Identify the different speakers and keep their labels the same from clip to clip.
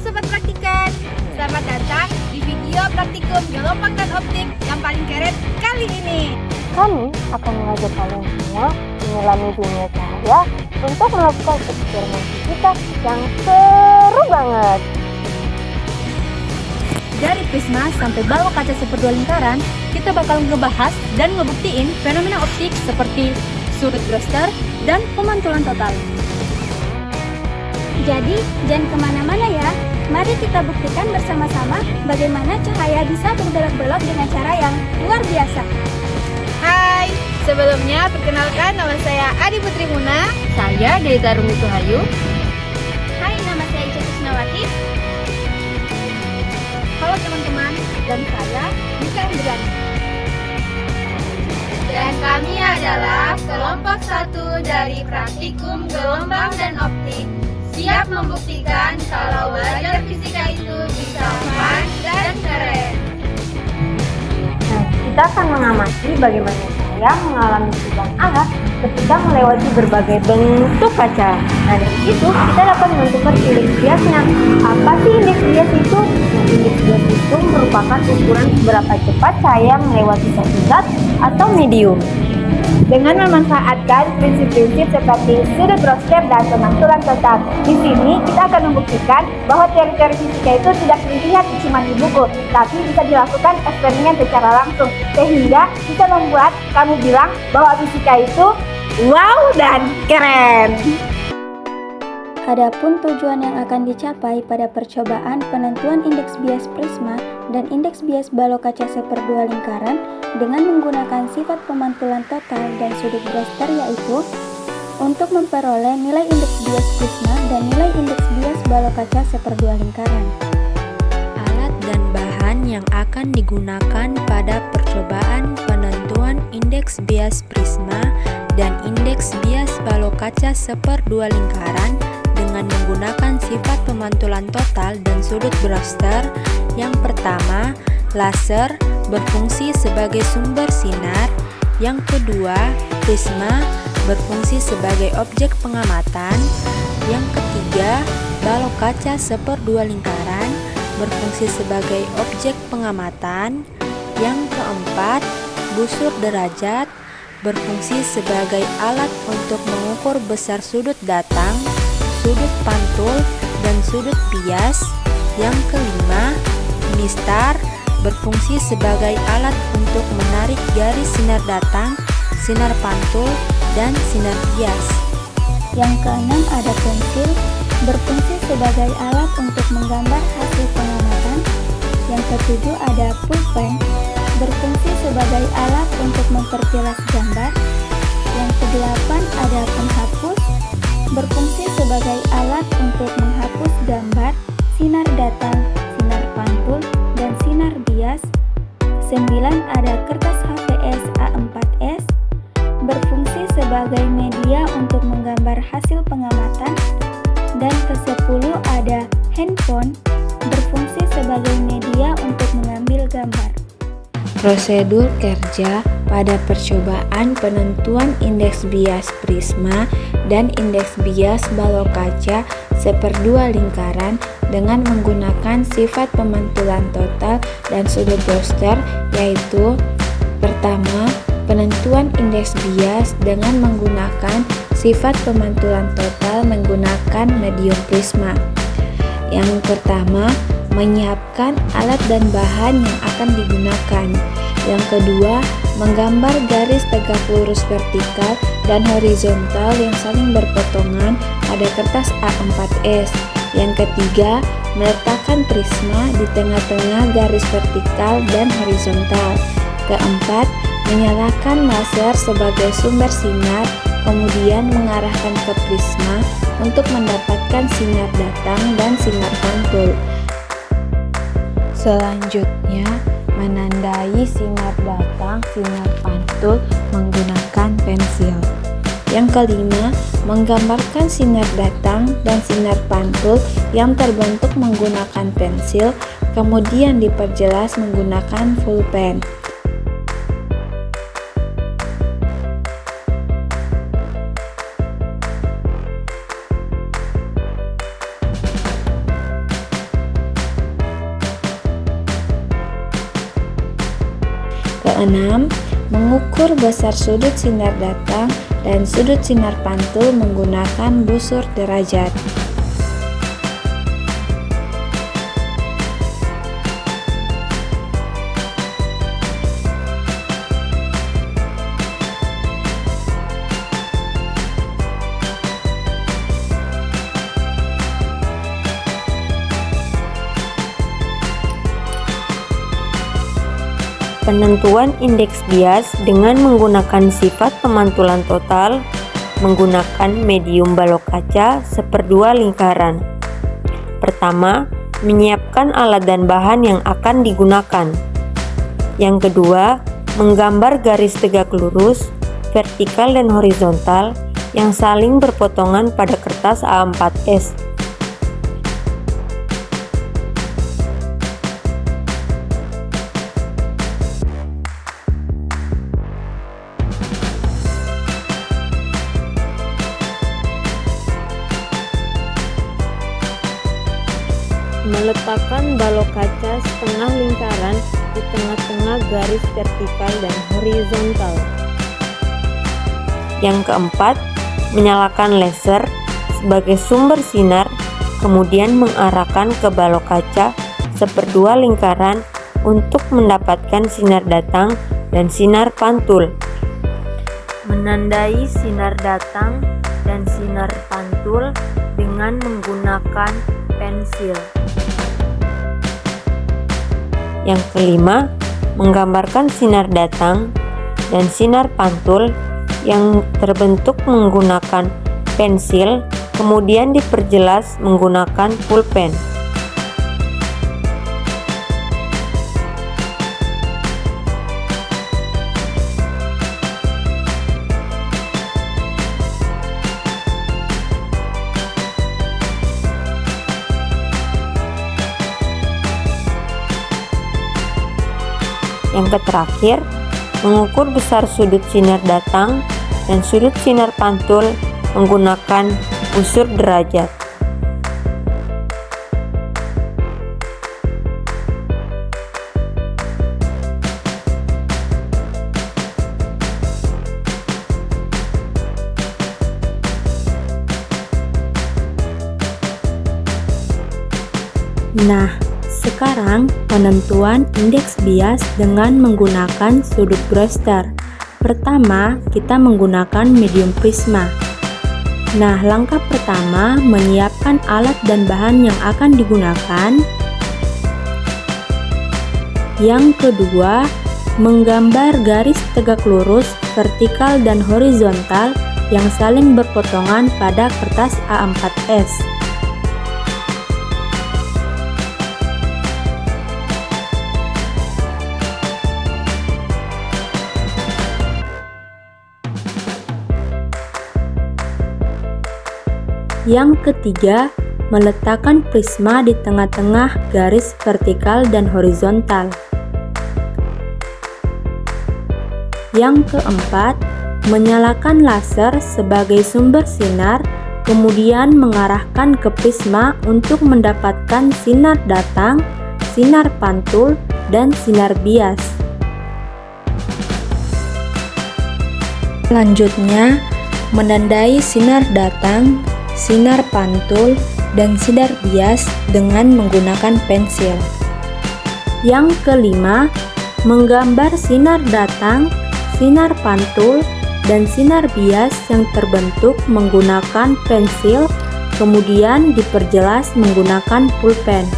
Speaker 1: Sobat Praktikan, selamat datang di video praktikum gelombang dan optik yang paling keren kali ini.
Speaker 2: Kami akan mengajak kalian semua menyelami dunia cahaya untuk melakukan eksperimen fisika yang seru banget.
Speaker 1: Dari prisma sampai balok kaca seperdua lingkaran, kita bakal ngebahas dan ngebuktiin fenomena optik seperti sudut Brewster dan pemantulan total.
Speaker 3: Jadi, jangan kemana-mana ya. Mari kita buktikan bersama-sama bagaimana cahaya bisa berbelok-belok dengan cara yang luar biasa.
Speaker 1: Hai, sebelumnya perkenalkan nama saya Adi Putri Muna. Saya Delita Rumi Tuhayu.
Speaker 3: Hai, nama saya Ica Kusnawati.
Speaker 1: Halo teman-teman, dan saya Mika Indrani. Dan kami adalah kelompok 1 dari praktikum gelombang dan optik. Siap membuktikan kalau belajar fisika itu bisa fun dan keren.
Speaker 2: Nah, kita akan mengamati bagaimana cahaya mengalami perubahan arah ketika melewati berbagai bentuk kaca. Nah, dari situ kita dapat menentukan indeks biasnya. Apa sih indeks bias itu? Nah, indeks bias itu merupakan ukuran seberapa cepat cahaya melewati satu zat atau medium.
Speaker 3: Dengan memanfaatkan prinsip-prinsip seperti sudut Brewster dan pemantulan total. Di sini kita akan membuktikan bahwa teori-teori fisika itu tidak dilihat cuma di buku, tapi bisa dilakukan eksperimen secara langsung, sehingga bisa membuat kamu bilang bahwa fisika itu wow dan keren. Adapun tujuan yang akan dicapai pada percobaan penentuan indeks bias prisma dan indeks bias balok kaca seperdua lingkaran dengan menggunakan sifat pemantulan total dan sudut Brewster, yaitu untuk memperoleh nilai indeks bias prisma dan nilai indeks bias balok kaca seperdua lingkaran.
Speaker 4: Alat dan bahan yang akan digunakan pada percobaan penentuan indeks bias prisma dan indeks bias balok kaca seperdua lingkaran dengan menggunakan sifat pemantulan total dan sudut Brewster. Yang pertama, laser berfungsi sebagai sumber sinar. Yang kedua, prisma berfungsi sebagai objek pengamatan. Yang ketiga, balok kaca seperdua lingkaran berfungsi sebagai objek pengamatan. Yang keempat, busur derajat berfungsi sebagai alat untuk mengukur besar sudut datang, sudut pantul, dan sudut bias. Yang kelima, mistar berfungsi sebagai alat untuk menarik garis sinar datang, sinar pantul, dan sinar bias.
Speaker 3: Yang keenam ada pensil, berfungsi sebagai alat untuk menggambar hasil pengamatan. Yang ketujuh ada pulpen, berfungsi sebagai alat untuk memperjelas gambar. Yang kedelapan ada penghapus, berfungsi sebagai alat untuk menghapus gambar, sinar datang, sinar pantul, dan sinar bias. 9 ada kertas HVS A4S, berfungsi sebagai media untuk menggambar hasil pengamatan. Dan ke-10 ada handphone, berfungsi sebagai media untuk mengambil gambar.
Speaker 4: Prosedur kerja pada percobaan penentuan indeks bias prisma dan indeks bias balok kaca seperdua lingkaran dengan menggunakan sifat pemantulan total dan sudut Brewster, yaitu pertama, penentuan indeks bias dengan menggunakan sifat pemantulan total menggunakan medium prisma. Yang pertama, menyiapkan alat dan bahan yang akan digunakan. Yang kedua, menggambar garis tegak lurus vertikal dan horizontal yang saling berpotongan pada kertas A4S. Yang ketiga, meletakkan prisma di tengah-tengah garis vertikal dan horizontal. Keempat, menyalakan laser sebagai sumber sinar, kemudian mengarahkan ke prisma untuk mendapatkan sinar datang dan sinar pantul. Selanjutnya, menandai sinar datang, sinar pantul menggunakan pensil. Yang kelima, menggambarkan sinar datang dan sinar pantul yang terbentuk menggunakan pensil, kemudian diperjelas menggunakan pulpen. keenam, mengukur besar sudut sinar datang dan sudut sinar pantul menggunakan busur derajat.
Speaker 2: Penentuan indeks bias dengan menggunakan sifat pemantulan total menggunakan medium balok kaca seperdua lingkaran. Pertama, menyiapkan alat dan bahan yang akan digunakan. Yang kedua, menggambar garis tegak lurus, vertikal dan horizontal yang saling berpotongan pada kertas A4S. Meletakkan balok kaca setengah lingkaran di tengah-tengah garis vertikal dan horizontal. Yang keempat, menyalakan laser sebagai sumber sinar, kemudian mengarahkan ke balok kaca seperdua lingkaran untuk mendapatkan sinar datang dan sinar pantul. Menandai sinar datang dan sinar pantul dengan menggunakan pensil. Yang kelima, menggambarkan sinar datang dan sinar pantul yang terbentuk menggunakan pensil, kemudian diperjelas menggunakan pulpen. Yang terakhir, mengukur besar sudut sinar datang dan sudut sinar pantul menggunakan busur derajat.
Speaker 3: Nah, sekarang penentuan indeks bias dengan menggunakan sudut Brewster. Pertama, kita menggunakan medium prisma. Nah, langkah pertama menyiapkan alat dan bahan yang akan digunakan. Yang kedua, menggambar garis tegak lurus, vertikal dan horizontal yang saling berpotongan pada kertas A4S. Yang ketiga, meletakkan prisma di tengah-tengah garis vertikal dan horizontal. Yang keempat, menyalakan laser sebagai sumber sinar, kemudian mengarahkan ke prisma untuk mendapatkan sinar datang, sinar pantul, dan sinar bias.
Speaker 4: Selanjutnya, menandai sinar datang, sinar pantul, dan sinar bias dengan menggunakan pensil.
Speaker 3: Yang kelima, menggambar sinar datang, sinar pantul, dan sinar bias yang terbentuk menggunakan pensil, kemudian diperjelas menggunakan pulpen.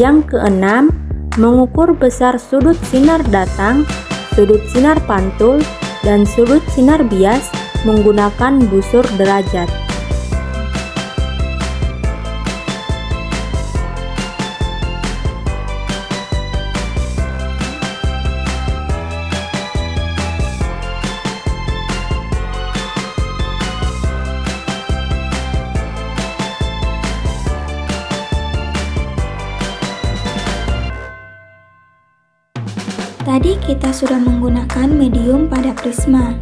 Speaker 3: Yang keenam, mengukur besar sudut sinar datang, sudut sinar pantul, dan sudut sinar bias menggunakan busur derajat. Tadi kita sudah menggunakan medium pada prisma.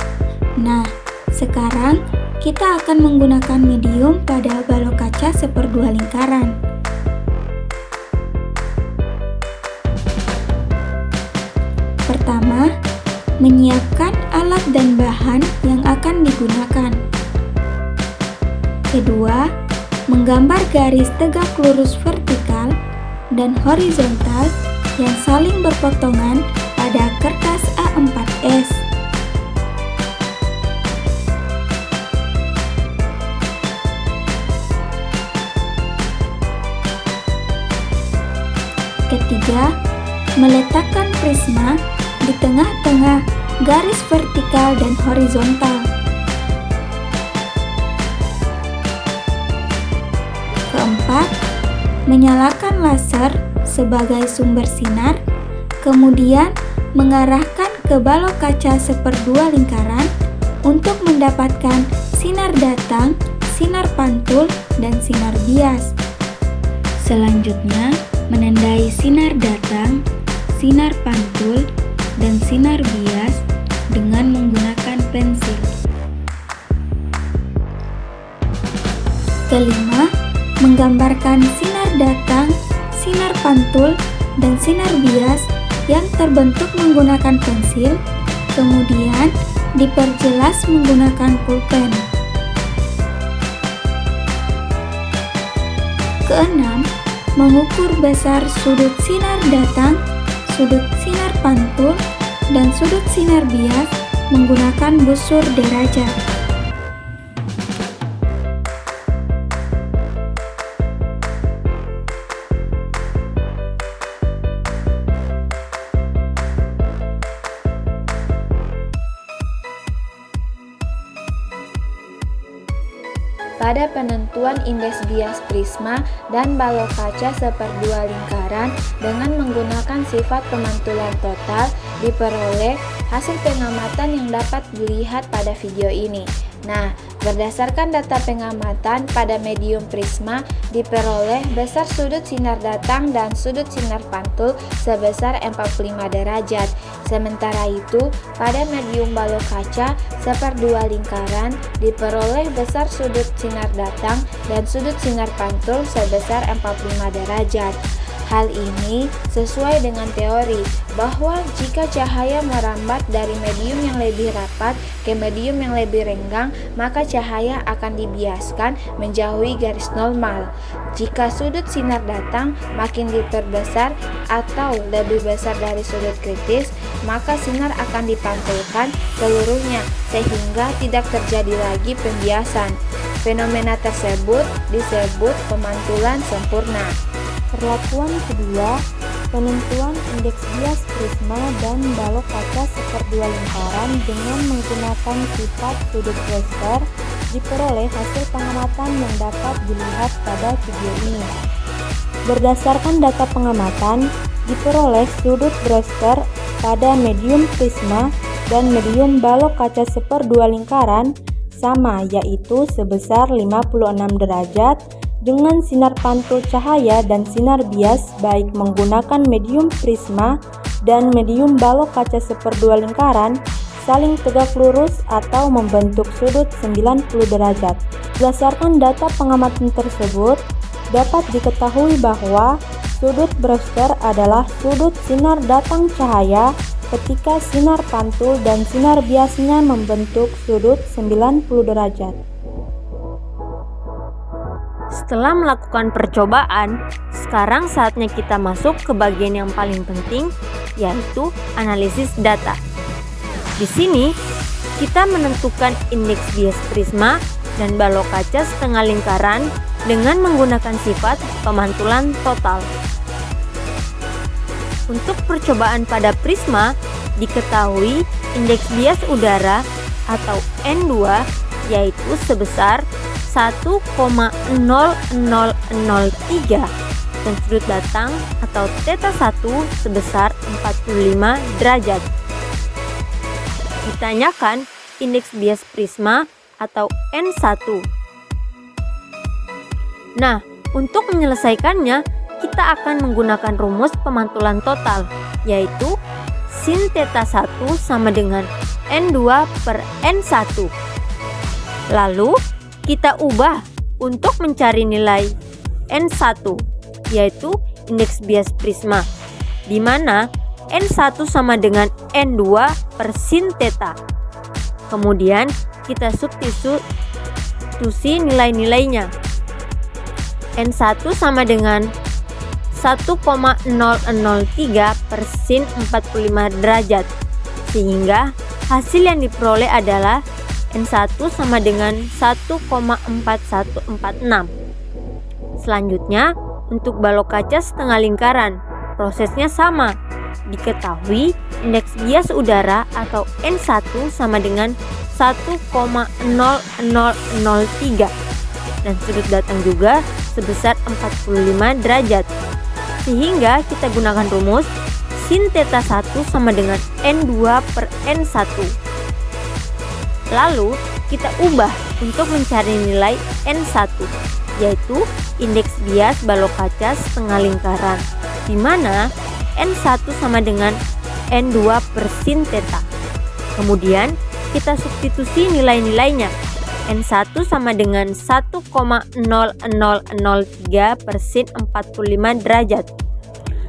Speaker 3: Nah, sekarang kita akan menggunakan medium pada balok kaca seperdua lingkaran. Pertama, menyiapkan alat dan bahan yang akan digunakan. Kedua, menggambar garis tegak lurus vertikal dan horizontal yang saling berpotongan pada kertas A4S. Ketiga, meletakkan prisma di tengah-tengah garis vertikal dan horizontal. Keempat, menyalakan laser sebagai sumber sinar, kemudian mengarahkan ke balok kaca seperdua lingkaran untuk mendapatkan sinar datang, sinar pantul, dan sinar bias. Selanjutnya, menandai sinar datang, sinar pantul, dan sinar bias dengan menggunakan pensil. Kelima, menggambarkan sinar datang, sinar pantul, dan sinar bias yang terbentuk menggunakan pensil, kemudian diperjelas menggunakan pulpen. Keenam, mengukur besar sudut sinar datang, sudut sinar pantul, dan sudut sinar bias menggunakan busur derajat.
Speaker 4: Pada penentuan indeks bias prisma dan balok kaca seperdua lingkaran dengan menggunakan sifat pemantulan total diperoleh hasil pengamatan yang dapat dilihat pada video ini. Nah, berdasarkan data pengamatan pada medium prisma diperoleh besar sudut sinar datang dan sudut sinar pantul sebesar 45 derajat. Sementara itu, pada medium balok kaca seperdua lingkaran diperoleh besar sudut sinar datang dan sudut sinar pantul sebesar 45 derajat. Hal ini sesuai dengan teori bahwa jika cahaya merambat dari medium yang lebih rapat ke medium yang lebih renggang, maka cahaya akan dibiaskan menjauhi garis normal. Jika sudut sinar datang makin diperbesar atau lebih besar dari sudut kritis, maka sinar akan dipantulkan seluruhnya sehingga tidak terjadi lagi pembiasan. Fenomena tersebut disebut pemantulan sempurna.
Speaker 2: Perlakuan kedua, penentuan indeks bias prisma dan balok kaca seperdua lingkaran dengan menggunakan sifat sudut Brewster diperoleh hasil pengamatan yang dapat dilihat pada video ini. Berdasarkan data pengamatan, diperoleh sudut Brewster pada medium prisma dan medium balok kaca seperdua lingkaran sama, yaitu sebesar 56 derajat dengan sinar pantul cahaya dan sinar bias baik menggunakan medium prisma dan medium balok kaca seperdua lingkaran saling tegak lurus atau membentuk sudut 90 derajat. Berdasarkan data pengamatan tersebut, dapat diketahui bahwa sudut Brewster adalah sudut sinar datang cahaya ketika sinar pantul dan sinar biasnya membentuk sudut 90 derajat. Setelah melakukan percobaan, sekarang saatnya kita masuk ke bagian yang paling penting, yaitu analisis data. Di sini, kita menentukan indeks bias prisma dan balok kaca setengah lingkaran dengan menggunakan sifat pemantulan total. Untuk percobaan pada prisma, diketahui indeks bias udara atau N2 yaitu sebesar 1,0003 dan sudut datang atau θ1 sebesar 45 derajat. Ditanyakan indeks bias prisma atau N1. Nah, untuk menyelesaikannya, kita akan menggunakan rumus pemantulan total, yaitu sin theta 1 sama dengan N2 per N1. Lalu kita ubah untuk mencari nilai N1, yaitu indeks bias prisma, di mana N1 sama dengan N2 per sin theta. Kemudian kita substitusi nilai-nilainya. N1 sama dengan 1,003 per sin 45 derajat, sehingga hasil yang diperoleh adalah N1 sama dengan 1,4146. Selanjutnya, untuk balok kaca setengah lingkaran, prosesnya sama. Diketahui indeks bias udara atau N1 sama dengan 1,0003 dan sudut datang juga sebesar 45 derajat. Sehingga kita gunakan rumus sin theta 1 sama dengan N2 per N1. Lalu kita ubah untuk mencari nilai N1, yaitu indeks bias balok kaca setengah lingkaran, di mana N1 sama dengan N2 per sin theta. Kemudian kita substitusi nilai-nilainya. N1 sama dengan 1,0003 per sin 45 derajat.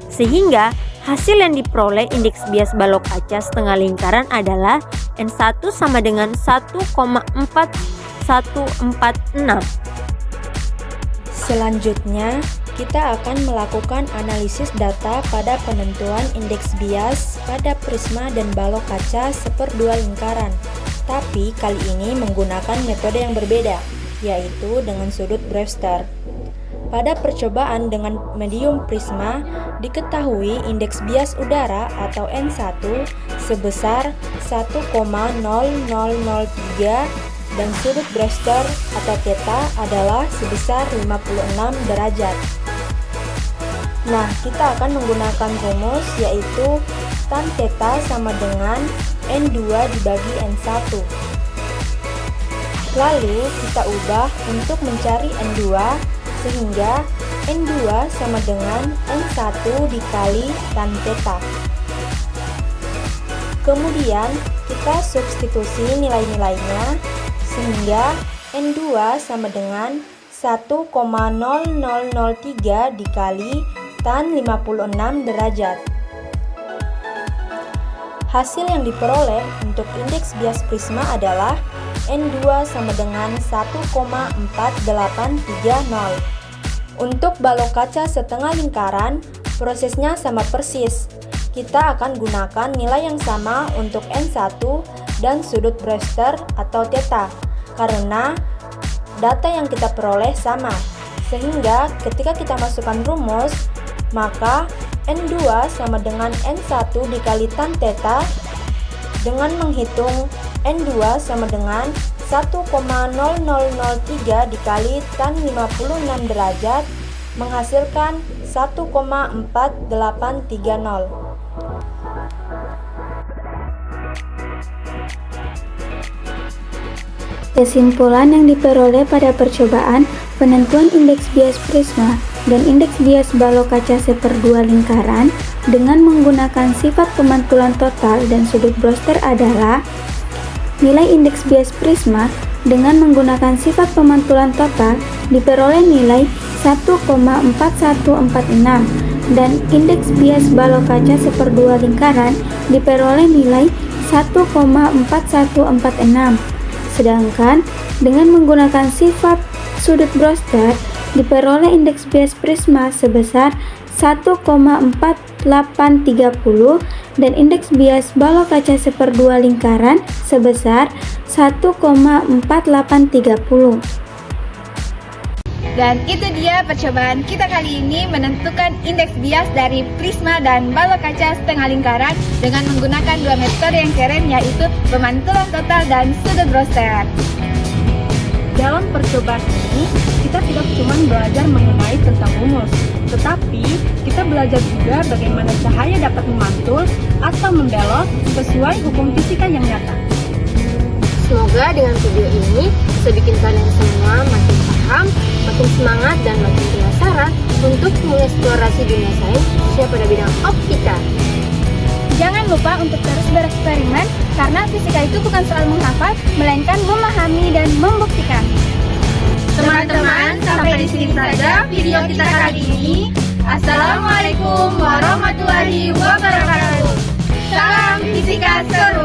Speaker 2: Sehingga hasil yang diperoleh indeks bias balok kaca setengah lingkaran adalah N1 sama dengan 1,4146.
Speaker 4: Selanjutnya, kita akan melakukan analisis data pada penentuan indeks bias pada prisma dan balok kaca seperdua lingkaran. Tapi kali ini menggunakan metode yang berbeda, yaitu dengan sudut Brewster. Pada percobaan dengan medium prisma, diketahui indeks bias udara atau N1 sebesar 1,0003 dan sudut Brewster atau theta adalah sebesar 56 derajat. Nah, kita akan menggunakan rumus yaitu tan theta sama dengan N2 dibagi N1. Lalu kita ubah untuk mencari N2 sehingga N2 sama dengan N1 dikali tan theta. Kemudian kita substitusi nilai-nilainya sehingga N2 sama dengan 1,0003 dikali tan 56 derajat. Hasil yang diperoleh untuk indeks bias prisma adalah N2 sama dengan 1,4830. Untuk balok kaca setengah lingkaran, prosesnya sama persis. Kita akan gunakan nilai yang sama untuk N1 dan sudut Brewster atau theta, karena data yang kita peroleh sama. Sehingga ketika kita masukkan rumus, maka N2 sama dengan N1 dikali tan theta. Dengan menghitung N2 sama dengan 1,0003 dikali tan 56 derajat menghasilkan 1,4830.
Speaker 3: Kesimpulan yang diperoleh pada percobaan penentuan indeks bias prisma dan indeks bias balok kaca seperdua lingkaran dengan menggunakan sifat pemantulan total dan sudut Brewster adalah nilai indeks bias prisma dengan menggunakan sifat pemantulan total diperoleh nilai 1,4146 dan indeks bias balok kaca seperdua lingkaran diperoleh nilai 1,4146. Sedangkan dengan menggunakan sifat sudut Brewster diperoleh indeks bias prisma sebesar 1,4830 dan indeks bias balok kaca seperdua lingkaran sebesar 1,4830.
Speaker 1: Dan itu dia percobaan kita kali ini menentukan indeks bias dari prisma dan balok kaca setengah lingkaran dengan menggunakan dua metode yang keren, yaitu pemantulan total dan sudut Brewster.
Speaker 2: Dalam percobaan ini, kita tidak cuma belajar mengenai tentang rumus, tetapi kita belajar juga bagaimana cahaya dapat memantul atau membelok sesuai hukum fisika yang nyata. Semoga dengan video ini bisa bikin kalian semua makin paham, makin semangat, dan makin penasaran untuk mengeksplorasi dunia sains khususnya pada bidang optika.
Speaker 3: Jangan lupa untuk terus bereksperimen, karena fisika itu bukan soal menghafal, melainkan memahami dan membuktikan.
Speaker 1: Teman-teman, sampai di sini saja video kita kali ini. Assalamualaikum warahmatullahi wabarakatuh. Salam fisika seru.